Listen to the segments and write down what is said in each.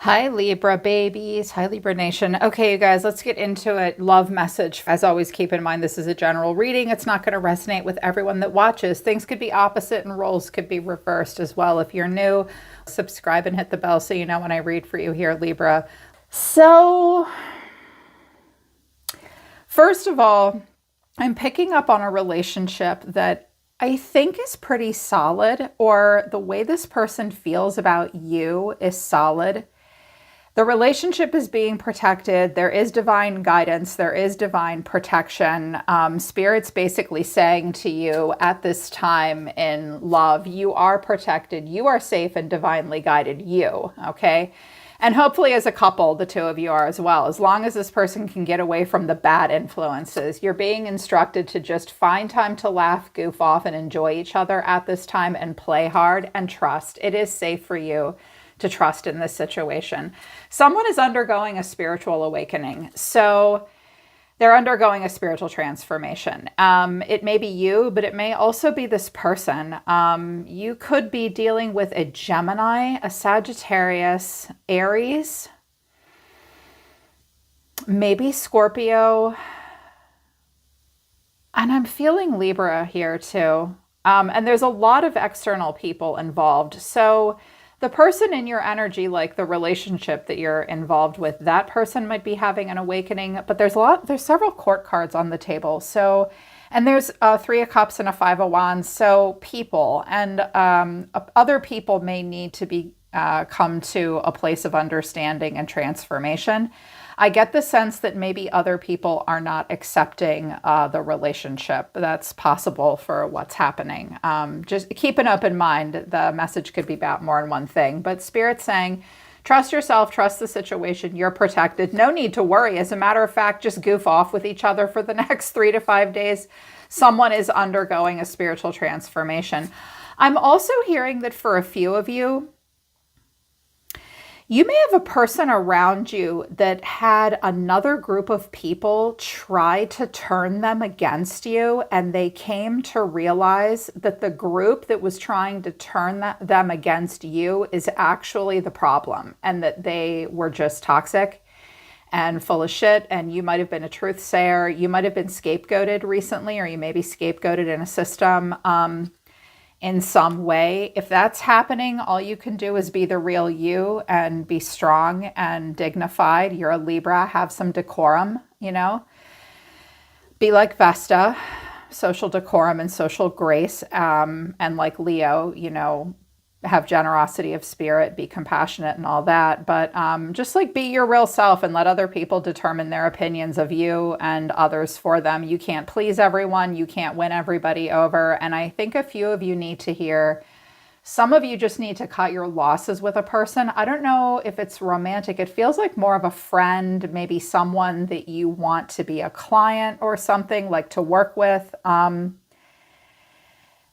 Hi, Libra babies. Hi, Libra Nation. Okay, you guys, let's get into it. Love message. As always, keep in mind this is a general reading. It's not going to resonate with everyone that watches. Things could be opposite and roles could be reversed as well. If you're new, subscribe and hit the bell so you know when I read for you here, Libra. So, first of all, I'm picking up on a relationship that I think is pretty solid, or the way this person feels about you is solid. The relationship is being protected. There is divine guidance. There is divine protection. Spirit's basically saying to you at this time in love, you are protected. You are safe and divinely guided. You, okay? And hopefully as a couple, the two of you are as well. As long as this person can get away from the bad influences, you're being instructed to just find time to laugh, goof off, and enjoy each other at this time and play hard and trust. It is safe for you to trust in this situation. Someone is undergoing a spiritual awakening. So they're undergoing a spiritual transformation. It may be you, but it may also be this person. You could be dealing with a Gemini, a Sagittarius, Aries, maybe Scorpio. And I'm feeling Libra here too. And there's a lot of external people involved. So the person in your energy, like the relationship that you're involved with, that person might be having an awakening, but there's several court cards on the table. So, and there's a 3 of Cups and a 5 of Wands. So people and other people may need to be come to a place of understanding and transformation. I get the sense that maybe other people are not accepting the relationship. That's possible for what's happening. Just keep an open mind. The message could be about more than one thing. But Spirit's saying, trust yourself, trust the situation. You're protected. No need to worry. As a matter of fact, just goof off with each other for the next 3 to 5 days. Someone is undergoing a spiritual transformation. I'm also hearing that for a few of you, you may have a person around you that had another group of people try to turn them against you, and they came to realize that the group that was trying to turn them against you is actually the problem, and that they were just toxic and full of shit, and you might have been a truth sayer. You might have been scapegoated recently, or you may be scapegoated in a system in some way. If that's happening, all you can do is be the real you and be strong and dignified. You're a Libra, have some decorum, you know. Be like Vesta, social decorum and social grace. And like Leo, you know, have generosity of spirit, be compassionate and all that. But just like be your real self and let other people determine their opinions of you and others for them. You can't please everyone. You can't win everybody over. And I think a few of you need to hear, some of you just need to cut your losses with a person. I don't know if it's romantic. It feels like more of a friend, maybe someone that you want to be a client or something, like to work with.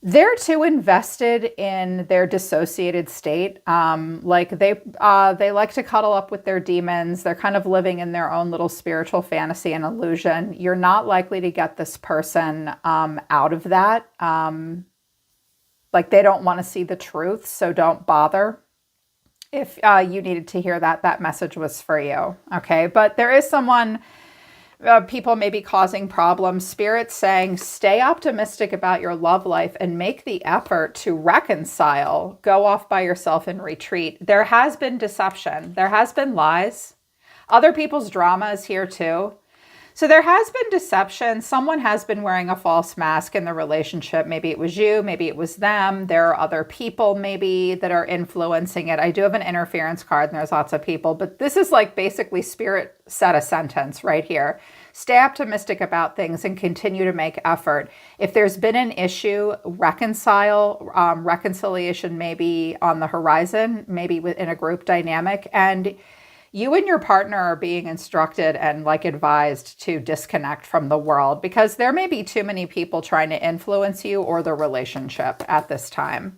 They're too invested in their dissociated state. Like they like to cuddle up with their demons. They're kind of living in their own little spiritual fantasy and illusion. You're not likely to get this person out of that. Like they don't want to see the truth, so don't bother. If you needed to hear that, that message was for you. Okay, but there is someone. People may be causing problems. Spirit's saying, stay optimistic about your love life and make the effort to reconcile. Go off by yourself and retreat. There has been deception. There has been lies. Other people's drama is here too. So there has been deception. Someone has been wearing a false mask in the relationship. Maybe it was you, maybe it was them. There are other people maybe that are influencing it. I do have an interference card and there's lots of people, but this is like basically Spirit said a sentence right here. Stay optimistic about things and continue to make effort. If there's been an issue, reconcile. Reconciliation may be on the horizon, maybe within a group dynamic. And you and your partner are being instructed and like advised to disconnect from the world, because there may be too many people trying to influence you or the relationship at this time.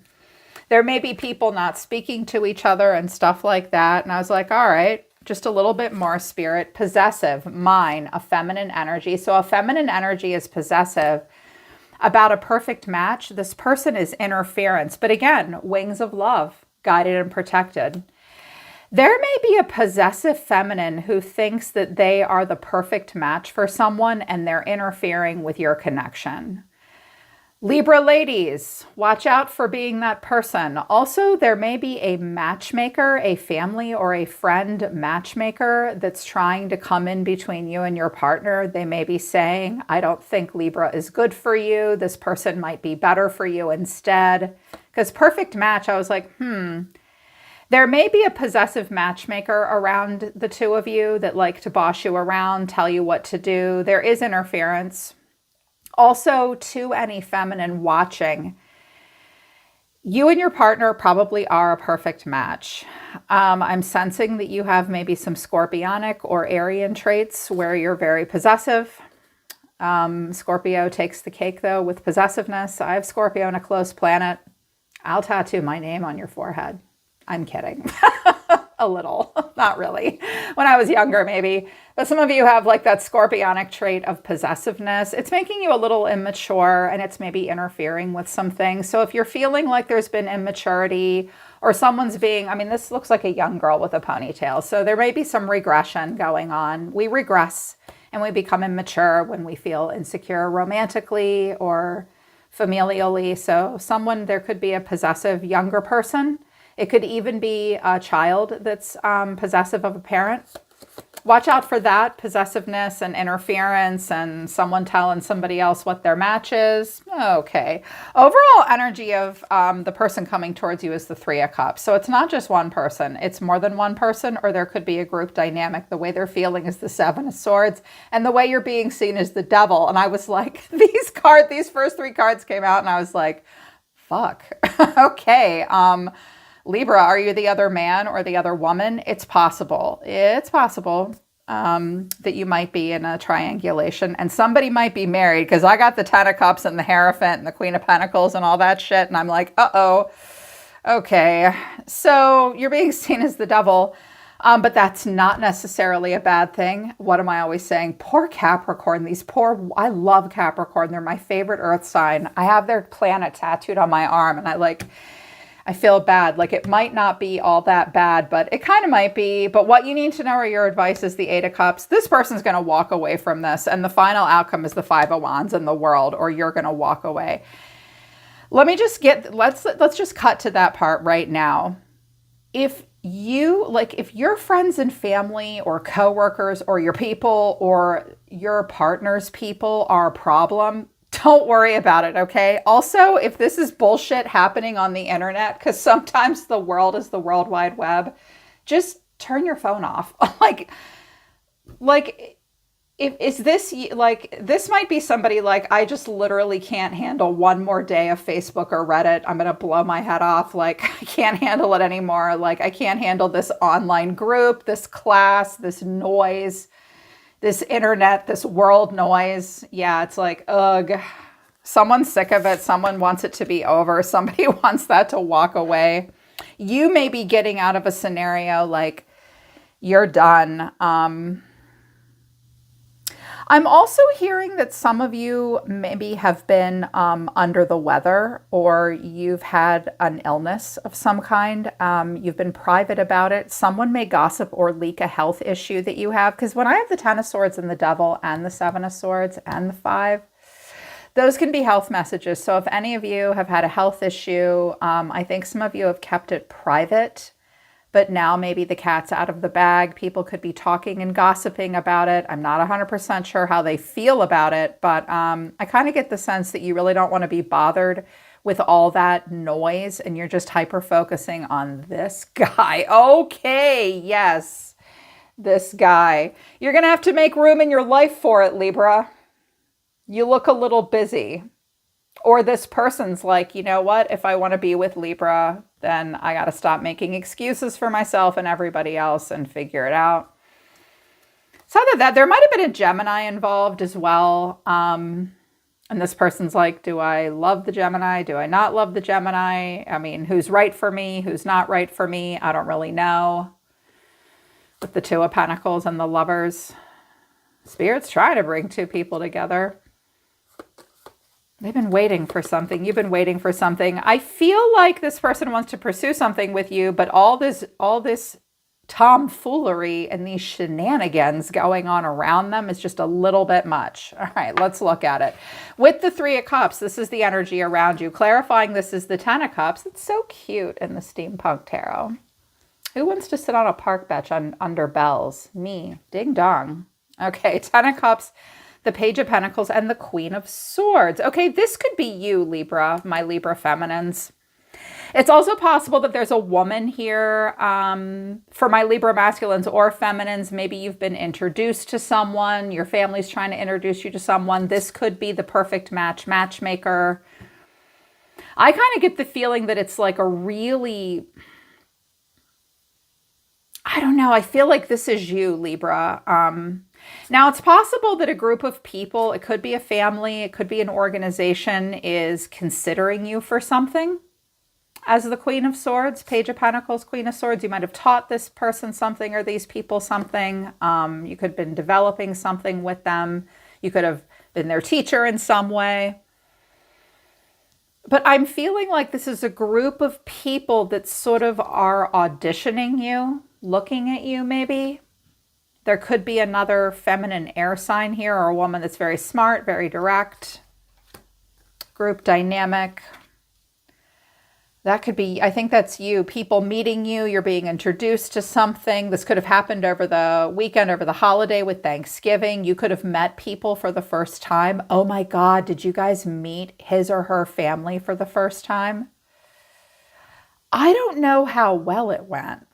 There may be people not speaking to each other and stuff like that. And I was like, all right, just a little bit more. Spirit. Possessive, mine, a feminine energy. So a feminine energy is possessive about a perfect match. This person is interference. But again, wings of love, guided and protected. There may be a possessive feminine who thinks that they are the perfect match for someone and they're interfering with your connection. Libra ladies, watch out for being that person. Also, there may be a matchmaker, a family or a friend matchmaker that's trying to come in between you and your partner. They may be saying, I don't think Libra is good for you. This person might be better for you instead. Because perfect match, I was like, There may be a possessive matchmaker around the two of you that like to boss you around, tell you what to do. There is interference. Also, to any feminine watching, you and your partner probably are a perfect match. I'm sensing that you have maybe some scorpionic or Aryan traits where you're very possessive. Scorpio takes the cake, though, with possessiveness. I have Scorpio in a close planet. I'll tattoo my name on your forehead. I'm kidding. A little, not really. When I was younger, maybe. But some of you have like that scorpionic trait of possessiveness. It's making you a little immature and it's maybe interfering with some things. So if you're feeling like there's been immaturity or someone's being, I mean, this looks like a young girl with a ponytail. So there may be some regression going on. We regress and we become immature when we feel insecure romantically or familially. So there could be a possessive younger person. It could even be a child that's possessive of a parent. Watch out for that, possessiveness and interference and someone telling somebody else what their match is. Okay. Overall energy of the person coming towards you is the Three of Cups. So it's not just one person. It's more than one person, or there could be a group dynamic. The way they're feeling is the Seven of Swords, and the way you're being seen is the Devil. And I was like, these first three cards came out, and I was like, fuck. Okay. Libra, are you the other man or the other woman? It's possible. It's possible that you might be in a triangulation and somebody might be married, because I got the Ten of Cups and the Hierophant and the Queen of Pentacles and all that shit. And I'm like, uh-oh. Okay. So you're being seen as the devil, but that's not necessarily a bad thing. What am I always saying? Poor Capricorn. I love Capricorn. They're my favorite earth sign. I have their planet tattooed on my arm and I feel bad. Like it might not be all that bad, but it kind of might be. But what you need to know, or your advice, is the Eight of Cups. This person's going to walk away from this. And the final outcome is the Five of Wands in the world, or you're going to walk away. Let's just cut to that part right now. If your friends and family or coworkers or your people or your partner's people are a problem, don't worry about it, okay? Also, if this is bullshit happening on the internet, because sometimes the world is the World Wide Web, just turn your phone off. This might be somebody like, I just literally can't handle one more day of Facebook or Reddit. I'm going to blow my head off. Like, I can't handle it anymore. Like, I can't handle this online group, this class, this noise, this internet, this world noise. Yeah, it's like, ugh. Someone's sick of it. Someone wants it to be over. Somebody wants that to walk away. You may be getting out of a scenario like you're done. I'm also hearing that some of you maybe have been under the weather, or you've had an illness of some kind. You've been private about it. Someone may gossip or leak a health issue that you have. Because when I have the Ten of Swords and the Devil and the Seven of Swords and the Five, those can be health messages. So if any of you have had a health issue, I think some of you have kept it private. But now maybe the cat's out of the bag. People could be talking and gossiping about it. I'm not 100% sure how they feel about it, but I kind of get the sense that you really don't want to be bothered with all that noise and you're just hyper-focusing on this guy. Okay, yes, this guy. You're going to have to make room in your life for it, Libra. You look a little busy. Or this person's like, you know what? If I want to be with Libra, then I got to stop making excuses for myself and everybody else and figure it out. So that there might have been a Gemini involved as well. And this person's like, do I love the Gemini? Do I not love the Gemini? I mean, who's right for me? Who's not right for me? I don't really know. With the Two of Pentacles and the Lovers. Spirit's trying to bring two people together. They've been waiting for something. You've been waiting for something. I feel like this person wants to pursue something with you, but all this tomfoolery and these shenanigans going on around them is just a little bit much. All right, let's look at it. With the Three of Cups, this is the energy around you. Clarifying, this is the Ten of Cups. It's so cute in the Steampunk Tarot. Who wants to sit on a park bench under bells? Me. Ding dong. Okay, Ten of Cups, the Page of Pentacles, and the Queen of Swords. Okay, this could be you, Libra, my Libra feminines. It's also possible that there's a woman here for my Libra masculines or feminines. Maybe you've been introduced to someone. Your family's trying to introduce you to someone. This could be the perfect matchmaker. I kind of get the feeling that it's like a really, I don't know. I feel like this is you, Libra. Now, it's possible that a group of people, it could be a family, it could be an organization, is considering you for something. As the Queen of Swords, Page of Pentacles, Queen of Swords, you might have taught this person something or these people something. You could have been developing something with them. You could have been their teacher in some way. But I'm feeling like this is a group of people that sort of are auditioning you, looking at you maybe. There could be another feminine air sign here, or a woman that's very smart, very direct. Group dynamic. That could be, I think that's you. People meeting you, you're being introduced to something. This could have happened over the weekend, over the holiday with Thanksgiving. You could have met people for the first time. Oh my God, did you guys meet his or her family for the first time? I don't know how well it went,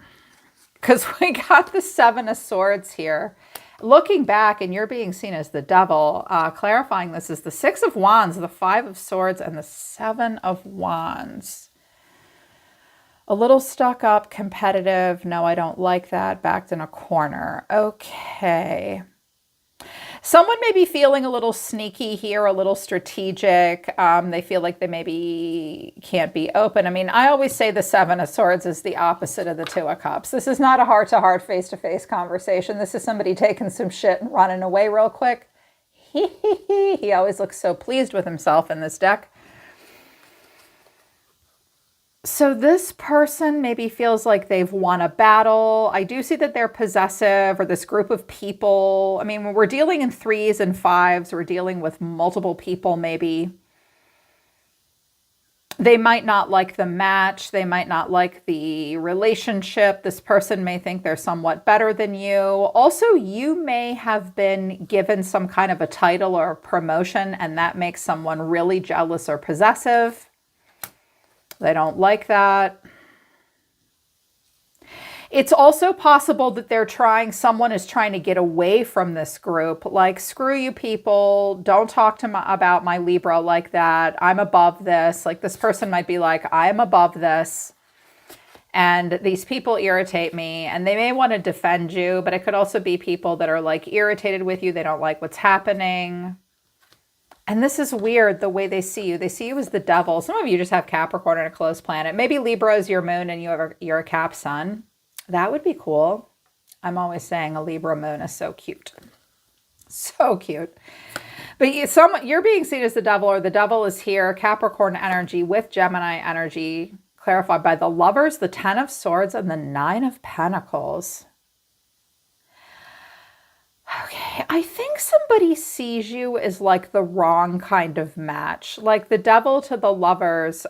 because we got the Seven of Swords here. Looking back, and you're being seen as the devil, clarifying this is the Six of Wands, the Five of Swords, and the Seven of Wands. A little stuck up, competitive. No, I don't like that. Backed in a corner. Okay. Someone may be feeling a little sneaky here, a little strategic. They feel like they maybe can't be open. I mean, I always say the Seven of Swords is the opposite of the Two of Cups. This is not a heart-to-heart, face-to-face conversation. This is somebody taking some shit and running away real quick. He always looks so pleased with himself in this deck. So this person maybe feels like they've won a battle. I do see that they're possessive, or this group of people. I mean, when we're dealing in threes and fives, we're dealing with multiple people maybe. They might not like the match. They might not like the relationship. This person may think they're somewhat better than you. Also, you may have been given some kind of a title or a promotion, and that makes someone really jealous or possessive. They don't like that. It's also possible that someone is trying to get away from this group. Like, screw you people. Don't talk about my Libra like that. I'm above this. Like, this person might be like, I'm above this. And these people irritate me. And they may want to defend you, but it could also be people that are like irritated with you. They don't like what's happening. And this is weird, the way they see you. They see you as the devil. Some of you just have Capricorn and a closed planet. Maybe Libra is your moon and you're a Cap sun. That would be cool. I'm always saying a Libra moon is so cute. So cute. But you're being seen as the devil, or the devil is here. Capricorn energy with Gemini energy, clarified by the Lovers, the Ten of Swords, and the Nine of Pentacles. Okay, I think somebody sees you as like the wrong kind of match. Like the devil to the Lovers.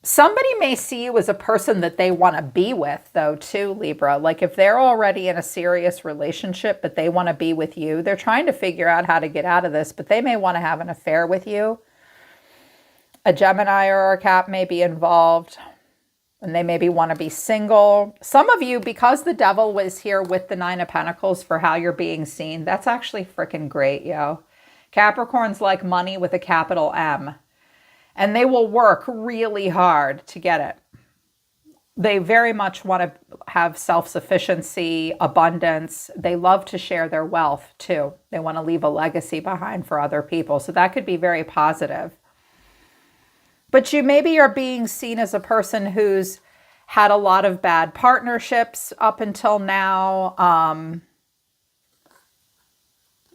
Somebody may see you as a person that they want to be with, though, too, Libra. Like if they're already in a serious relationship, but they want to be with you, they're trying to figure out how to get out of this, but they may want to have an affair with you. A Gemini or a Cap may be involved. And they maybe want to be single. Some of you, because the devil was here with the Nine of Pentacles for how you're being seen, that's actually freaking great, yo. Capricorn's like money with a capital M. And they will work really hard to get it. They very much want to have self-sufficiency, abundance. They love to share their wealth, too. They want to leave a legacy behind for other people. So that could be very positive. But you maybe are being seen as a person who's had a lot of bad partnerships up until now.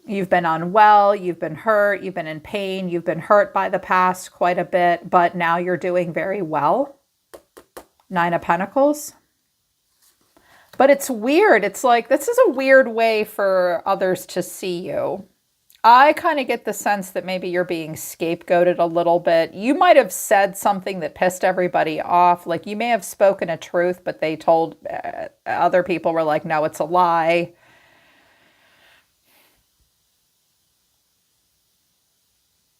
You've been unwell, you've been hurt, you've been in pain, you've been hurt by the past quite a bit, but now you're doing very well. Nine of Pentacles. But it's weird. It's like, this is a weird way for others to see you. I kind of get the sense that maybe you're being scapegoated a little bit. You might have said something that pissed everybody off. Like you may have spoken a truth, but they told other people were like, no, it's a lie.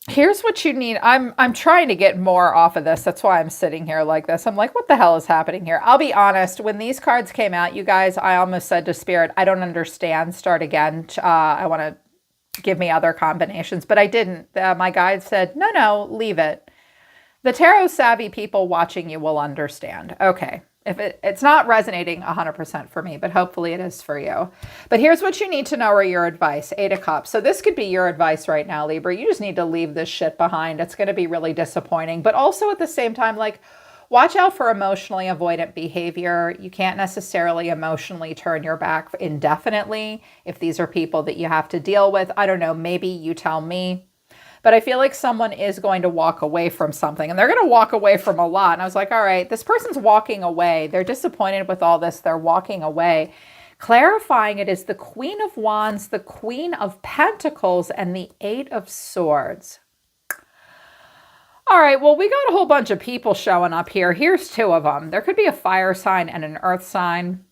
Here's what you need. I'm trying to get more off of this. That's why I'm sitting here like this. I'm like, what the hell is happening here? I'll be honest. When these cards came out, you guys, I almost said to Spirit, I don't understand. Start again. I want to give me other combinations, but I didn't. My guide said, no, leave it. The tarot savvy people watching you will understand. Okay. If it's not resonating 100% for me, but hopefully it is for you. But here's what you need to know, or your advice. 8 of Cups. So this could be your advice right now, Libra. You just need to leave this shit behind. It's going to be really disappointing. But also at the same time, like, watch out for emotionally avoidant behavior. You can't necessarily emotionally turn your back indefinitely if these are people that you have to deal with. I don't know. Maybe you tell me. But I feel like someone is going to walk away from something, and they're going to walk away from a lot. And I was like, all right, this person's walking away. They're disappointed with all this. They're walking away. Clarifying it is the Queen of Wands, the Queen of Pentacles, and the 8 of Swords. All right, well, we got a whole bunch of people showing up here. Here's 2 of them. There could be a fire sign and an earth sign,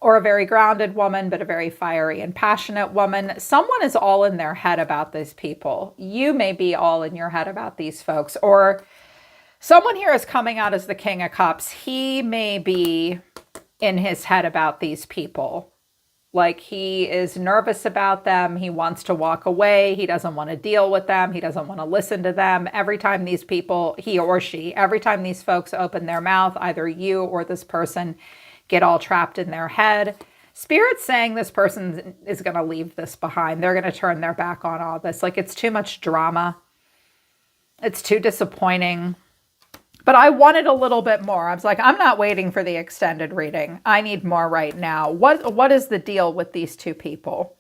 or a very grounded woman, but a very fiery and passionate woman. Someone is all in their head about these people. You may be all in your head about these folks, or someone here is coming out as the King of Cups. He may be in his head about these people. Like he is nervous about them. He wants to walk away. He doesn't want to deal with them. He doesn't want to listen to them. Every time these people, he or she, every time these folks open their mouth, either you or this person get all trapped in their head. Spirit's saying this person is going to leave this behind. They're going to turn their back on all this. Like it's too much drama. It's too disappointing. But I wanted a little bit more. I was like, I'm not waiting for the extended reading. I need more right now. What is the deal with these 2 people?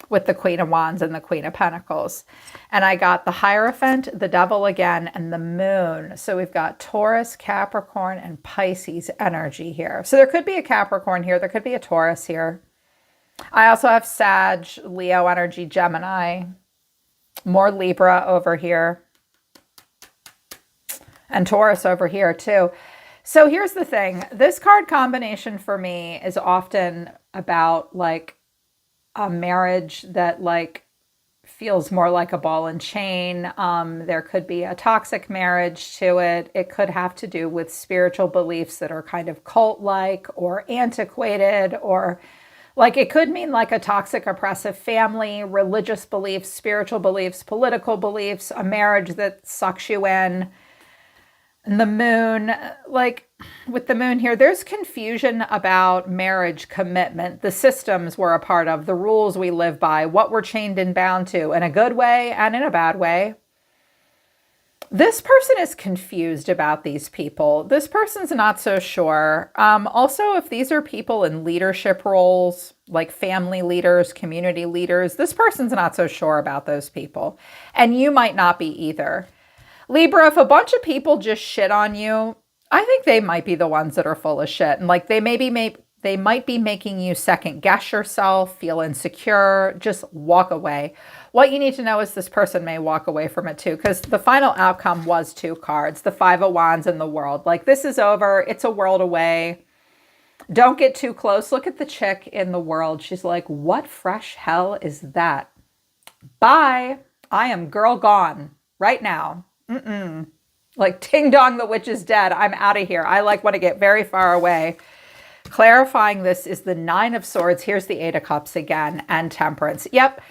With the Queen of Wands and the Queen of Pentacles. And I got the Hierophant, the Devil again, and the Moon. So we've got Taurus, Capricorn, and Pisces energy here. So there could be a Capricorn here. There could be a Taurus here. I also have Sag, Leo energy, Gemini. More Libra over here. And Taurus over here too. So here's the thing. This card combination for me is often about like a marriage that like feels more like a ball and chain. There could be a toxic marriage to it. It could have to do with spiritual beliefs that are kind of cult-like or antiquated, or like it could mean like a toxic, oppressive family, religious beliefs, spiritual beliefs, political beliefs, a marriage that sucks you in. And the Moon, like with the Moon here, there's confusion about marriage commitment, the systems we're a part of, the rules we live by, what we're chained and bound to, in a good way and in a bad way. This person is confused about these people. This person's not so sure. Also, if these are people in leadership roles, like family leaders, community leaders, this person's not so sure about those people. And you might not be either. Libra, if a bunch of people just shit on you, I think they might be the ones that are full of shit. And like they might be making you second guess yourself, feel insecure, just walk away. What you need to know is this person may walk away from it too, because the final outcome was 2 cards, the 5 of Wands and the World. Like this is over. It's a world away. Don't get too close. Look at the chick in the World. She's like, what fresh hell is that? Bye. I am girl gone right now. Like ting dong, the witch is dead. I'm out of here. I like want to get very far away. Clarifying this is the 9 of Swords. Here's the 8 of Cups again, and Temperance. Yep.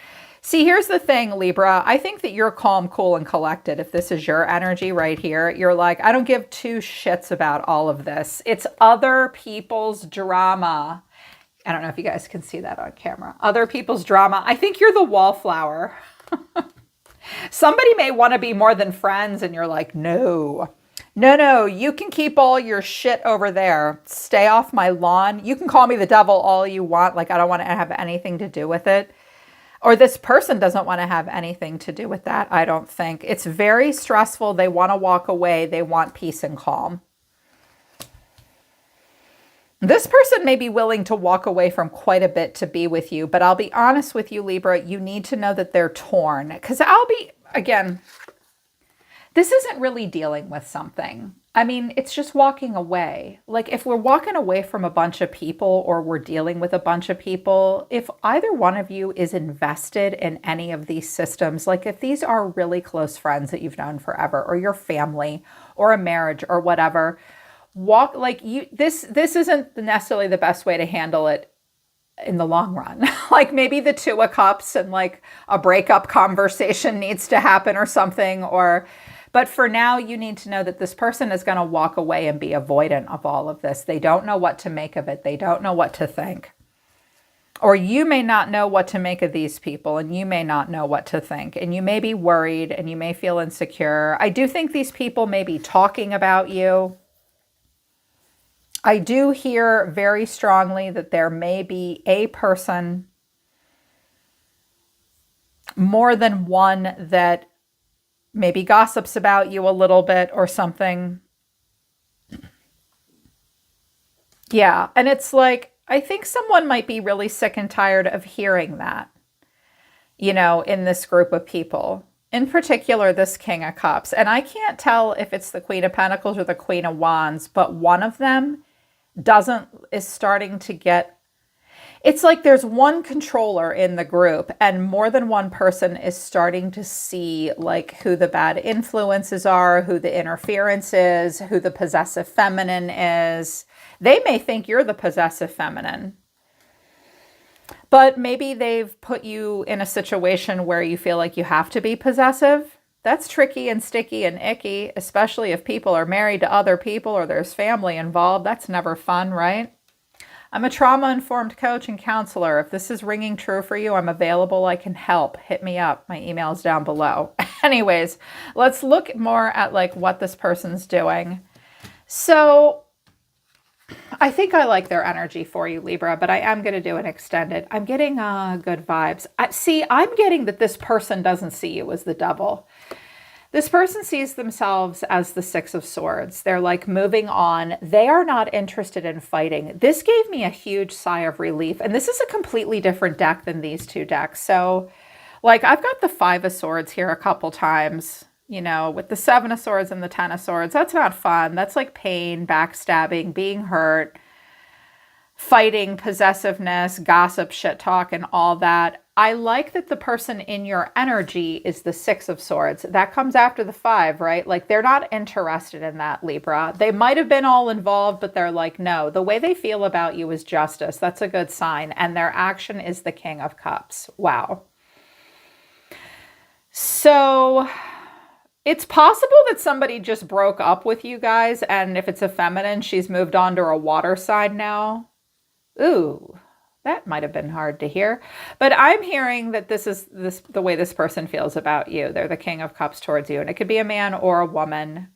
See, here's the thing, Libra. I think that you're calm, cool, and collected. If this is your energy right here, you're like, I don't give 2 shits about all of this. It's other people's drama. I don't know if you guys can see that on camera. Other people's drama. I think you're the wallflower. Somebody may want to be more than friends, and you're like, no, you can keep all your shit over there. Stay off my lawn. You can call me the devil all you want. Like, I don't want to have anything to do with it. Or this person doesn't want to have anything to do with that, I don't think. It's very stressful. They want to walk away. They want peace and calm. This person may be willing to walk away from quite a bit to be with you, but I'll be honest with you, Libra, you need to know that they're torn. Because again, this isn't really dealing with something. I mean, it's just walking away. Like if we're walking away from a bunch of people or we're dealing with a bunch of people, if either one of you is invested in any of these systems, like if these are really close friends that you've known forever or your family or a marriage or whatever, this isn't necessarily the best way to handle it in the long run. Like maybe the Two of Cups and like a breakup conversation needs to happen or something, but for now you need to know that this person is going to walk away and be avoidant of all of this. They don't know what to make of it. They don't know what to think. Or you may not know what to make of these people, and you may not know what to think, and you may be worried and you may feel insecure. I do think these people may be talking about you. I do hear very strongly that there may be a person, more than one, that maybe gossips about you a little bit or something. Yeah, and it's like, I think someone might be really sick and tired of hearing that, in this group of people. In particular, this King of Cups. And I can't tell if it's the Queen of Pentacles or the Queen of Wands, but one of them is starting to get, it's like there's one controller in the group and more than one person is starting to see like who the bad influences are, who the interference is, who the possessive feminine is. They may think you're the possessive feminine, but maybe they've put you in a situation where you feel like you have to be possessive. That's tricky and sticky and icky, especially if people are married to other people or there's family involved. That's never fun, right? I'm a trauma-informed coach and counselor. If this is ringing true for you, I'm available. I can help. Hit me up. My email's down below. Anyways, let's look more at like what this person's doing. So I think I like their energy for you, Libra, but I am going to do an extended. I'm getting good vibes. I'm getting that this person doesn't see you as the devil. This person sees themselves as the Six of Swords. They're like moving on. They are not interested in fighting. This gave me a huge sigh of relief. And this is a completely different deck than these two decks. So like I've got the Five of Swords here a couple times, with the Seven of Swords and the Ten of Swords. That's not fun. That's like pain, backstabbing, being hurt, fighting, possessiveness, gossip, shit talk, and all that. I like that the person in your energy is the Six of Swords. That comes after the Five, right? Like they're not interested in that, Libra. They might have been all involved, but they're like, no, the way they feel about you is justice. That's a good sign. And their action is the King of Cups. Wow. So it's possible that somebody just broke up with you guys. And if it's a feminine, she's moved on to a water sign now. Ooh. That might have been hard to hear, but I'm hearing that this is the way this person feels about you. They're the King of Cups towards you, and it could be a man or a woman.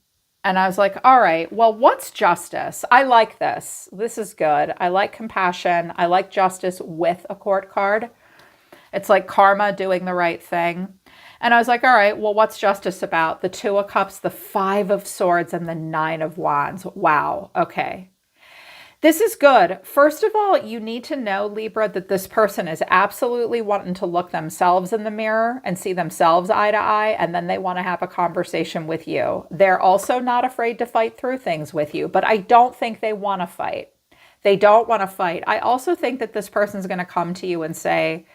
And I was like, all right, well, what's justice? I like this. This is good. I like compassion. I like justice with a court card. It's like karma, doing the right thing. And I was like, all right, well, what's justice about? The Two of Cups, the Five of Swords, and the Nine of Wands. Wow. Okay. This is good. First of all, you need to know, Libra, that this person is absolutely wanting to look themselves in the mirror and see themselves eye to eye, and then they want to have a conversation with you. They're also not afraid to fight through things with you, but I don't think they want to fight. They don't want to fight. I also think that this person's going to come to you and say,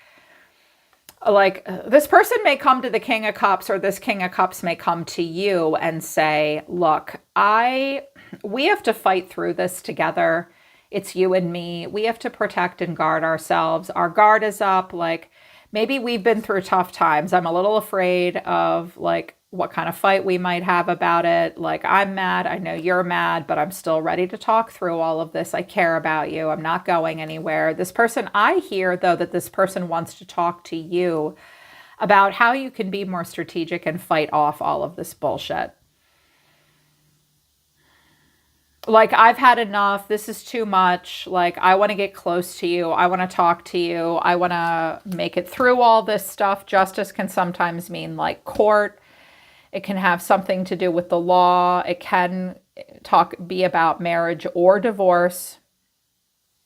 like, this person may come to the King of Cups, or this King of Cups may come to you and say, look, we have to fight through this together. It's you and me. We have to protect and guard ourselves. Our guard is up. Like maybe we've been through tough times. I'm a little afraid of like what kind of fight we might have about it. Like I'm mad. I know you're mad, but I'm still ready to talk through all of this. I care about you. I'm not going anywhere. This person, I hear though, that this person wants to talk to you about how you can be more strategic and fight off all of this bullshit. Like, I've had enough. This is too much. Like, I want to get close to you. I want to talk to you. I want to make it through all this stuff. Justice can sometimes mean like court. It can have something to do with the law. It can be about marriage or divorce.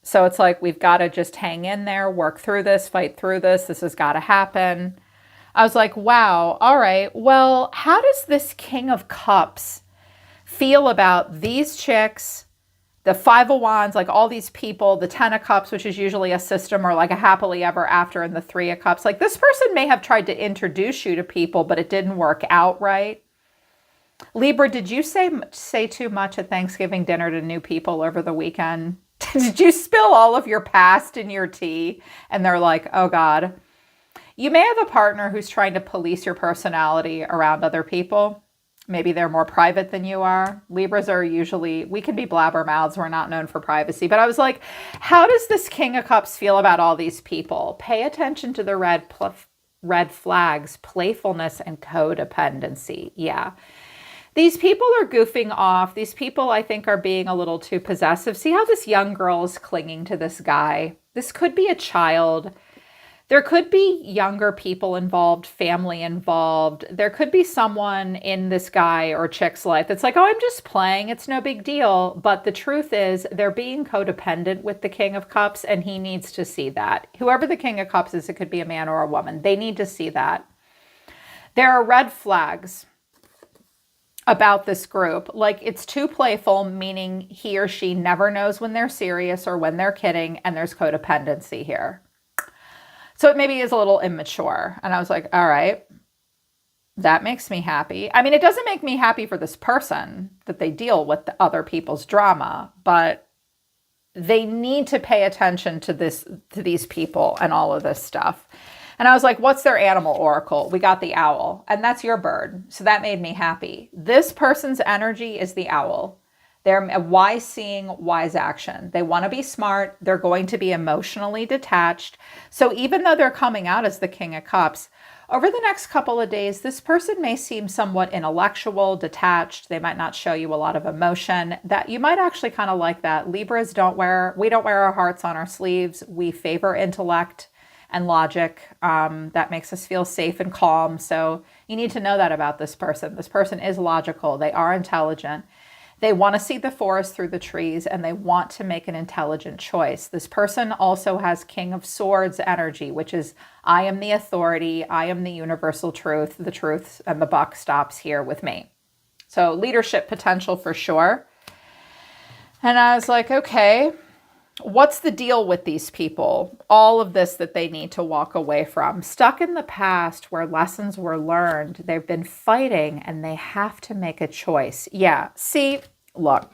So it's like, we've got to just hang in there, work through this, fight through this. This has got to happen. I was like, wow, all right. Well, how does this King of Cups feel about these chicks, the Five of Wands, like all these people, the Ten of Cups, which is usually a system, or like a happily ever after, and the Three of Cups. Like, this person may have tried to introduce you to people, but it didn't work out right. Libra, did you say too much at Thanksgiving dinner to new people over the weekend? Did you spill all of your past in your tea? And they're like, oh God. You may have a partner who's trying to police your personality around other people. Maybe they're more private than you are. Libras are usually, we can be blabbermouths. We're not known for privacy. But I was like, how does this King of Cups feel about all these people? Pay attention to the red flags, playfulness, and codependency. Yeah. These people are goofing off. These people, I think, are being a little too possessive. See how this young girl is clinging to this guy? This could be a child. There could be younger people involved, family involved. There could be someone in this guy or chick's life that's like, oh, I'm just playing. It's no big deal. But the truth is, they're being codependent with the King of Cups, and he needs to see that. Whoever the King of Cups is, it could be a man or a woman. They need to see that. There are red flags about this group. Like, it's too playful, meaning he or she never knows when they're serious or when they're kidding, and there's codependency here. So it maybe is a little immature. And I was like, all right, that makes me happy. I mean, it doesn't make me happy for this person that they deal with the other people's drama, but they need to pay attention to these people and all of this stuff. And I was like, what's their animal oracle? We got the owl, and that's your bird. So that made me happy. This person's energy is the owl. They're a wise seeing, wise action. They want to be smart. They're going to be emotionally detached. So even though they're coming out as the King of Cups, over the next couple of days, this person may seem somewhat intellectual, detached. They might not show you a lot of emotion. That you might actually kind of like that. Libras we don't wear our hearts on our sleeves. We favor intellect and logic. That makes us feel safe and calm. So you need to know that about this person. This person is logical. They are intelligent. They want to see the forest through the trees, and they want to make an intelligent choice. This person also has King of Swords energy, which is, I am the authority. I am the universal truth. The truth and the buck stops here with me. So leadership potential for sure. And I was like, okay, what's the deal with these people? All of this that they need to walk away from. Stuck in the past where lessons were learned. They've been fighting and they have to make a choice. Yeah, see, look,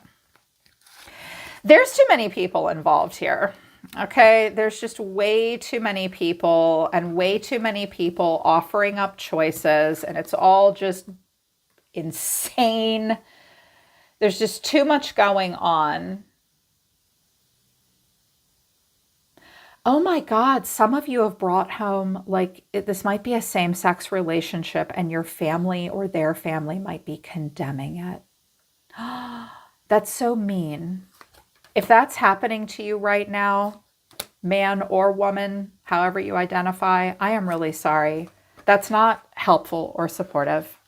there's too many people involved here. Okay, there's just way too many people and way too many people offering up choices, and it's all just insane. There's just too much going on. Oh my God, some of you have brought home, like, this might be a same-sex relationship and your family or their family might be condemning it. That's so mean. If that's happening to you right now, man or woman, however you identify, I am really sorry. That's not helpful or supportive.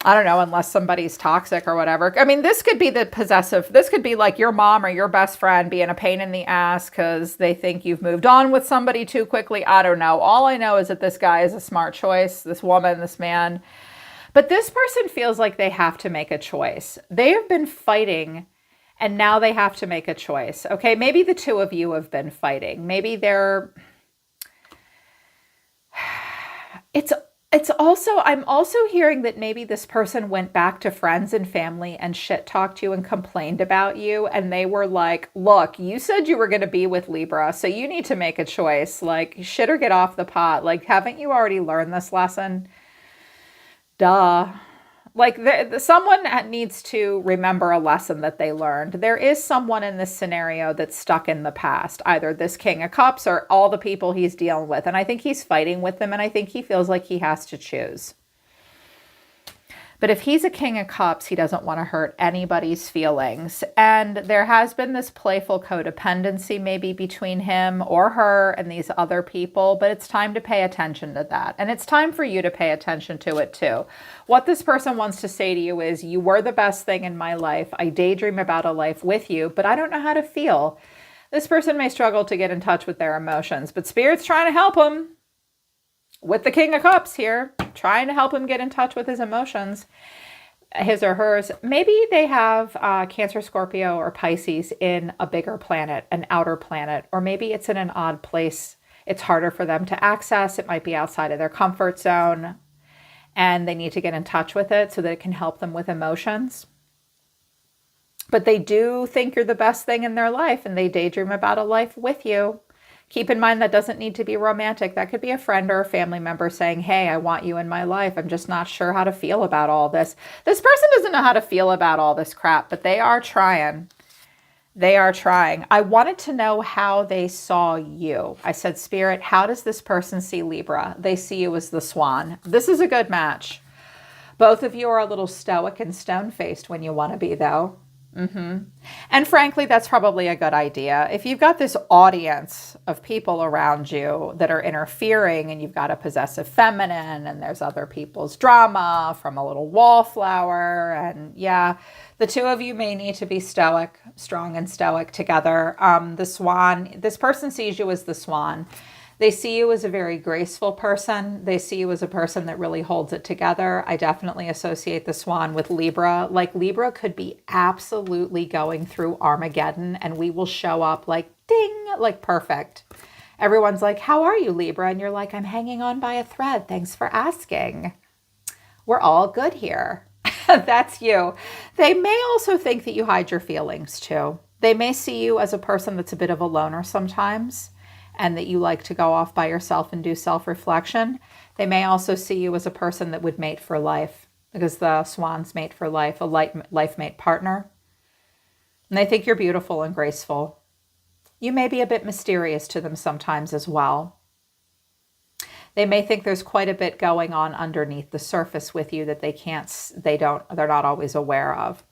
I don't know, unless somebody's toxic or whatever. I mean, this could be the possessive. This could be like your mom or your best friend being a pain in the ass because they think you've moved on with somebody too quickly. I don't know. All I know is that this guy is a smart choice, this woman, this man. But this person feels like they have to make a choice. They have been fighting and now they have to make a choice. Okay, maybe the two of you have been fighting. Maybe they're... I'm also hearing that maybe this person went back to friends and family and shit talked you and complained about you. And they were like, look, you said you were going to be with Libra, so you need to make a choice. Like, shit or get off the pot. Like, haven't you already learned this lesson? Duh. Like, someone needs to remember a lesson that they learned. There is someone in this scenario that's stuck in the past, either this King of Cups or all the people he's dealing with. And I think he's fighting with them, and I think he feels like he has to choose. But if he's a King of Cups, he doesn't want to hurt anybody's feelings. And there has been this playful codependency maybe between him or her and these other people, but it's time to pay attention to that. And it's time for you to pay attention to it too. What this person wants to say to you is, you were the best thing in my life. I daydream about a life with you, but I don't know how to feel. This person may struggle to get in touch with their emotions, but Spirit's trying to help him with the King of Cups here, trying to help him get in touch with his emotions, his or hers. Maybe they have Cancer, Scorpio, or Pisces in a bigger planet, an outer planet, or maybe it's in an odd place. It's harder for them to access. It might be outside of their comfort zone, and they need to get in touch with it so that it can help them with emotions. But they do think you're the best thing in their life, and they daydream about a life with you. Keep in mind that doesn't need to be romantic. That could be a friend or a family member saying, hey, I want you in my life. I'm just not sure how to feel about all this. This person doesn't know how to feel about all this crap, but they are trying. They are trying. I wanted to know how they saw you. I said, Spirit, how does this person see Libra? They see you as the swan. This is a good match. Both of you are a little stoic and stone-faced when you want to be, though. And frankly, that's probably a good idea. If you've got this audience of people around you that are interfering, and you've got a possessive feminine, and there's other people's drama from a little wallflower, and yeah, the two of you may need to be stoic, strong and stoic together. The swan, this person sees you as the swan. They see you as a very graceful person. They see you as a person that really holds it together. I definitely associate the swan with Libra. Like, Libra could be absolutely going through Armageddon, and we will show up like, ding, like perfect. Everyone's like, how are you, Libra? And you're like, I'm hanging on by a thread. Thanks for asking. We're all good here. That's you. They may also think that you hide your feelings too. They may see you as a person that's a bit of a loner sometimes, and that you like to go off by yourself and do self-reflection. They may also see you as a person that would mate for life, because the swans mate for life, a life mate partner. And they think you're beautiful and graceful. You may be a bit mysterious to them sometimes as well. They may think there's quite a bit going on underneath the surface with you that they're not always aware of.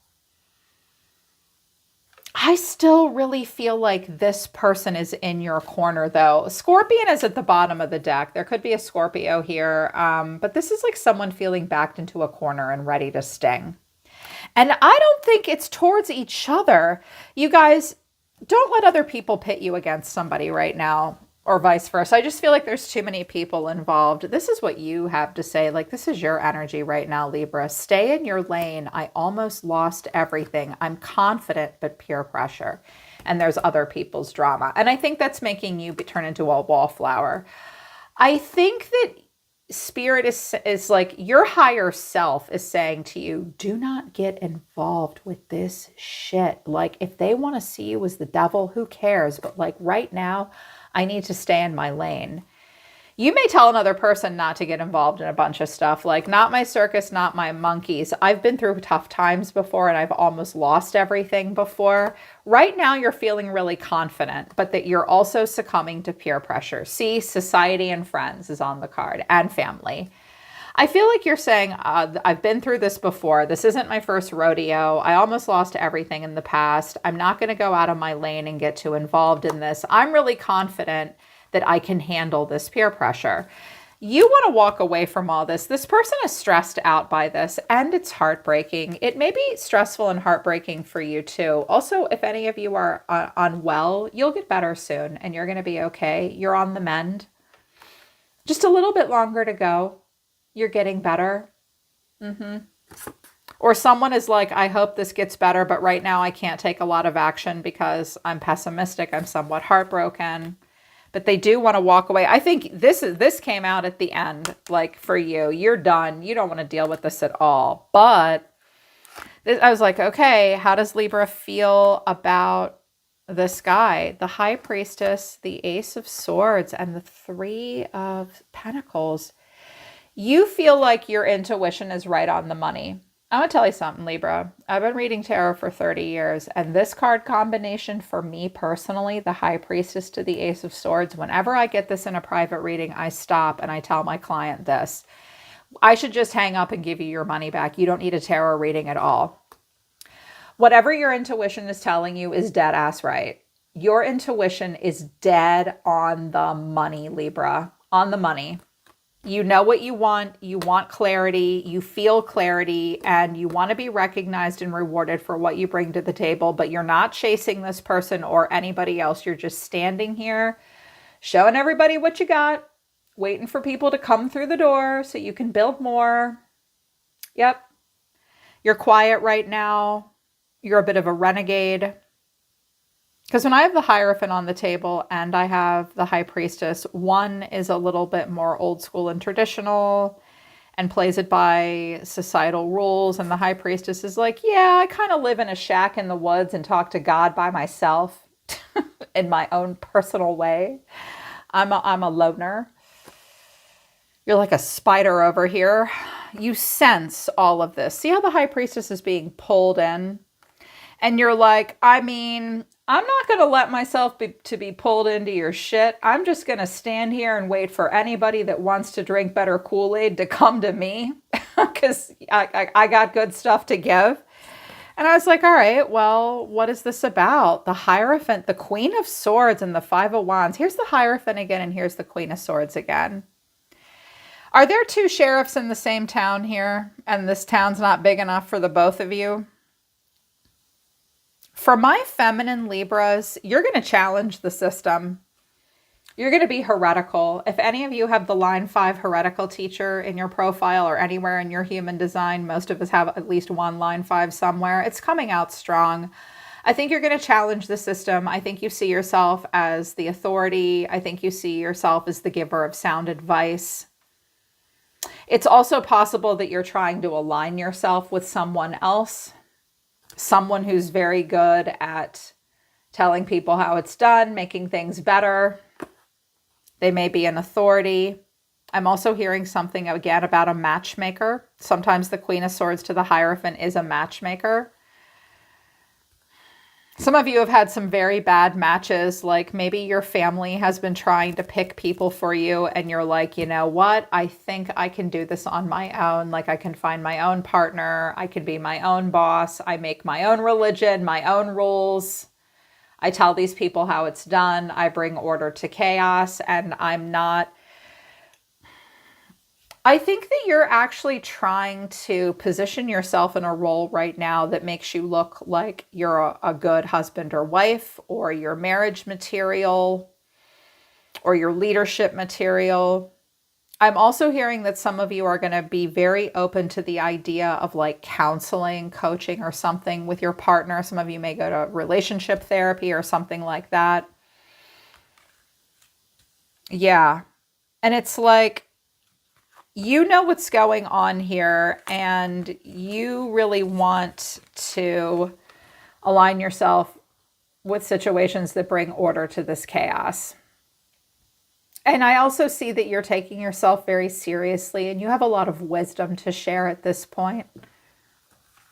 I still really feel like this person is in your corner, though. Scorpion is at the bottom of the deck. There could be a Scorpio here, but this is like someone feeling backed into a corner and ready to sting. And I don't think it's towards each other. You guys, don't let other people pit you against somebody right now, or vice versa. I just feel like there's too many people involved. This is what you have to say. Like, this is your energy right now, Libra. Stay in your lane. I almost lost everything. I'm confident, but peer pressure. And there's other people's drama. And I think that's making you turn into a wallflower. I think that Spirit is like, your higher self is saying to you, do not get involved with this shit. Like, if they want to see you as the devil, who cares? But like right now, I need to stay in my lane. You may tell another person not to get involved in a bunch of stuff, like, not my circus, not my monkeys. I've been through tough times before, and I've almost lost everything before. Right now, you're feeling really confident, but that you're also succumbing to peer pressure. See, society and friends is on the card, and family. I feel like you're saying, I've been through this before. This isn't my first rodeo. I almost lost everything in the past. I'm not going to go out of my lane and get too involved in this. I'm really confident that I can handle this peer pressure. You want to walk away from all this. This person is stressed out by this, and it's heartbreaking. It may be stressful and heartbreaking for you too. Also, if any of you are unwell, you'll get better soon, and you're going to be okay. You're on the mend. Just a little bit longer to go. You're getting better. Or someone is like, I hope this gets better, but right now I can't take a lot of action because I'm pessimistic. I'm somewhat heartbroken. But they do want to walk away. I think this came out at the end, like, for you. You're done. You don't want to deal with this at all. But I was like, okay, how does Libra feel about this guy? The High Priestess, the Ace of Swords, and the Three of Pentacles. You feel like your intuition is right on the money. I'm going to tell you something, Libra. I've been reading tarot for 30 years, and this card combination for me personally, the High Priestess to the Ace of Swords, whenever I get this in a private reading, I stop and I tell my client this. I should just hang up and give you your money back. You don't need a tarot reading at all. Whatever your intuition is telling you is dead ass right. Your intuition is dead on the money, Libra. On the money. You know what you want clarity, you feel clarity, and you want to be recognized and rewarded for what you bring to the table, but you're not chasing this person or anybody else. You're just standing here, showing everybody what you got, waiting for people to come through the door so you can build more. Yep. You're quiet right now. You're a bit of a renegade. Because when I have the Hierophant on the table and I have the High Priestess, one is a little bit more old school and traditional and plays it by societal rules. And the High Priestess is like, yeah, I kind of live in a shack in the woods and talk to God by myself in my own personal way. I'm a loner. You're like a spider over here. You sense all of this. See how the High Priestess is being pulled in? And you're like, I mean, I'm not going to let myself be pulled into your shit. I'm just going to stand here and wait for anybody that wants to drink better Kool-Aid to come to me because I got good stuff to give. And I was like, all right, well, what is this about? The Hierophant, the Queen of Swords, and the Five of Wands. Here's the Hierophant again, and here's the Queen of Swords again. Are there two sheriffs in the same town here, and this town's not big enough for the both of you? For my feminine Libras, you're going to challenge the system. You're going to be heretical. If any of you have the line 5 heretical teacher in your profile or anywhere in your human design, most of us have at least one line 5 somewhere. It's coming out strong. I think you're going to challenge the system. I think you see yourself as the authority. I think you see yourself as the giver of sound advice. It's also possible that you're trying to align yourself with someone else. Someone who's very good at telling people how it's done, making things better. They may be an authority. I'm also hearing something again about a matchmaker. Sometimes the Queen of Swords to the Hierophant is a matchmaker. Some of you have had some very bad matches, like maybe your family has been trying to pick people for you and you're like, you know what? I think I can do this on my own. Like I can find my own partner. I can be my own boss. I make my own religion, my own rules. I tell these people how it's done. I bring order to chaos and I'm not. I think that you're actually trying to position yourself in a role right now that makes you look like you're a good husband or wife, or your marriage material, or your leadership material. I'm also hearing that some of you are going to be very open to the idea of like counseling, coaching, or something with your partner. Some of you may go to relationship therapy or something like that. Yeah. And it's like, you know what's going on here and you really want to align yourself with situations that bring order to this chaos. And I also see that you're taking yourself very seriously and you have a lot of wisdom to share at this point.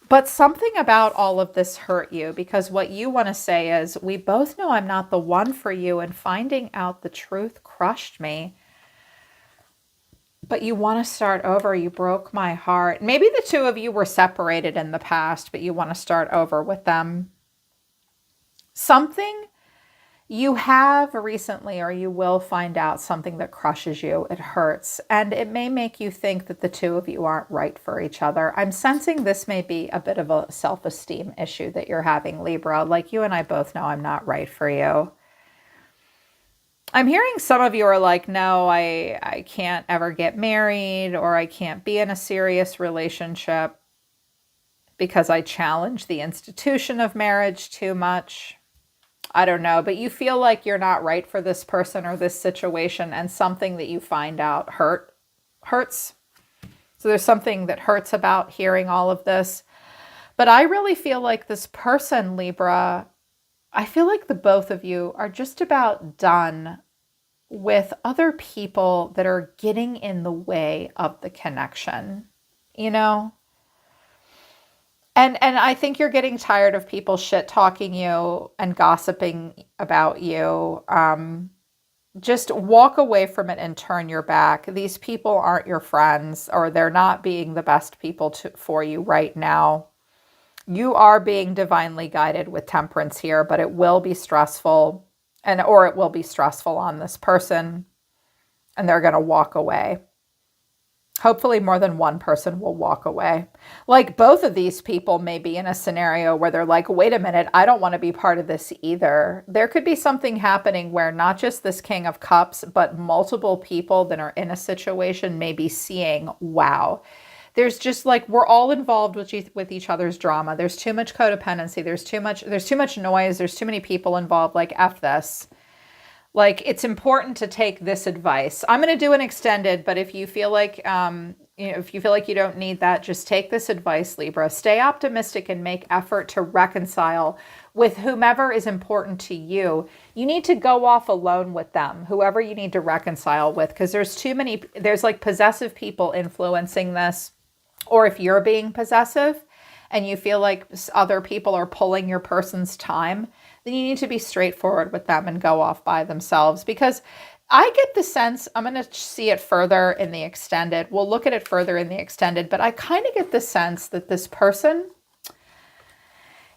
But something about all of this hurt you because what you want to say is, we both know I'm not the one for you and finding out the truth crushed me. But you want to start over. You broke my heart. Maybe the two of you were separated in the past, but you want to start over with them. Something you have recently, or you will find out something that crushes you. It hurts. And it may make you think that the two of you aren't right for each other. I'm sensing this may be a bit of a self-esteem issue that you're having, Libra. Like you and I both know I'm not right for you. I'm hearing some of you are like, no, I can't ever get married, or I can't be in a serious relationship because I challenge the institution of marriage too much. I don't know, but you feel like you're not right for this person or this situation, and something that you find out hurts. So there's something that hurts about hearing all of this. But I really feel like this person, Libra, I feel like the both of you are just about done with other people that are getting in the way of the connection, you know? And I think you're getting tired of people shit talking you and gossiping about you. Just walk away from it and turn your back. These people aren't your friends, or they're not being the best people for you right now. You are being divinely guided with temperance here, but it will be stressful, or it will be stressful on this person, and they're going to walk away. Hopefully more than one person will walk away. Like both of these people may be in a scenario where they're like, wait a minute, I don't want to be part of this either. There could be something happening where not just this King of Cups, but multiple people that are in a situation may be seeing, wow, there's just like, we're all involved with each other's drama. There's too much codependency. There's too much noise. There's too many people involved. Like, F this. Like, it's important to take this advice. I'm going to do an extended, but if you feel like, if you feel like you don't need that, just take this advice, Libra. Stay optimistic and make effort to reconcile with whomever is important to you. You need to go off alone with them, whoever you need to reconcile with, because there's like possessive people influencing this. Or if you're being possessive and you feel like other people are pulling your person's time, then you need to be straightforward with them and go off by themselves. Because I get the sense, I'm going to see it further in the extended. We'll look at it further in the extended, but I kind of get the sense that this person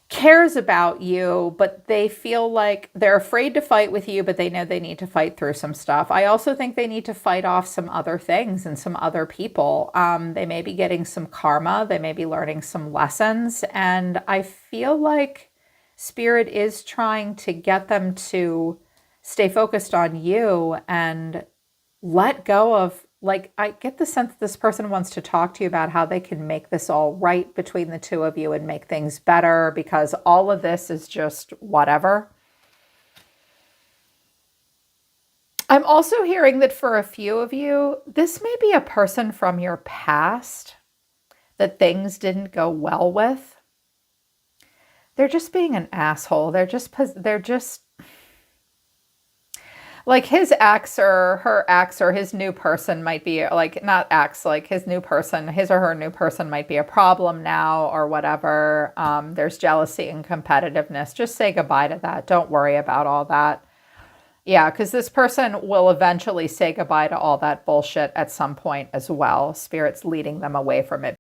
cares about you, but they feel like they're afraid to fight with you, but they know they need to fight through some stuff. I also think they need to fight off some other things and some other people. They may be getting some karma. They may be learning some lessons. And I feel like Spirit is trying to get them to stay focused on you and let go of, like, I get the sense that this person wants to talk to you about how they can make this all right between the two of you and make things better, because all of this is just whatever. I'm also hearing that for a few of you, this may be a person from your past that things didn't go well with. They're just being an asshole. They're just like his ex or her ex or his new person might be like, not ex, like his new person, his or her new person might be a problem now or whatever. There's jealousy and competitiveness. Just say goodbye to that. Don't worry about all that. Yeah, because this person will eventually say goodbye to all that bullshit at some point as well. Spirit's leading them away from it.